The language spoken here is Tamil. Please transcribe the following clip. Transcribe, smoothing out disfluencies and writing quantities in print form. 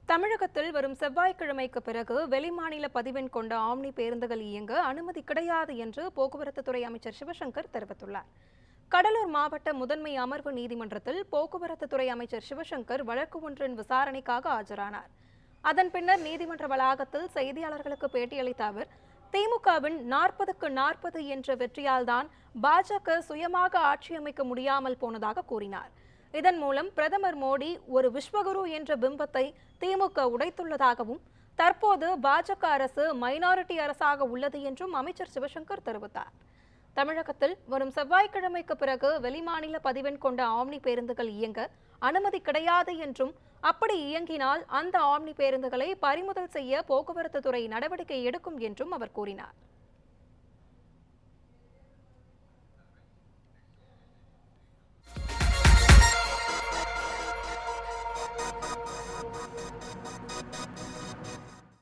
தமிழகத்தில் வரும் செவ்வாய்க்கிழமைக்கு பிறகு வெளிமாநில பதிவெண் கொண்ட ஆம்னி பேருந்துகள் இயங்க அனுமதி கிடையாது என்று போக்குவரத்துத்துறை அமைச்சர் சிவசங்கர் தெரிவித்துள்ளார். கடலூர் மாவட்ட முதன்மை அமர்வு நீதிமன்றத்தில் போக்குவரத்துத்துறை அமைச்சர் சிவசங்கர் வழக்கு ஒன்றின் விசாரணைக்காக ஆஜரானார். அதன் பின்னர் நீதிமன்ற வளாகத்தில் செய்தியாளர்களுக்கு பேட்டியளித்த அவர், திமுகவின் 40க்கு 40 என்ற வெற்றியால் தான் பாஜக சுயமாக ஆட்சி அமைக்க முடியாமல் போனதாக கூறினார். இதன் மூலம் பிரதமர் மோடி ஒரு விஸ்வகுரு என்ற பிம்பத்தை திமுக உடைத்துள்ளதாகவும், தற்போது பாஜக அரசு மைனாரிட்டி அரசாக உள்ளது என்றும் அமைச்சர் சிவசங்கர் தெரிவித்தார். தமிழகத்தில் வரும் செவ்வாய்க்கிழமைக்கு பிறகு வெளிமாநில பதிவெண் கொண்ட ஆம்னி பேருந்துகள் இயங்க அனுமதி கிடையாது என்றும், அப்படி இயங்கினால் அந்த ஆம்னி பேருந்துகளை பறிமுதல் செய்ய போக்குவரத்து துறை நடவடிக்கை எடுக்கும் என்றும் அவர் கூறினார்.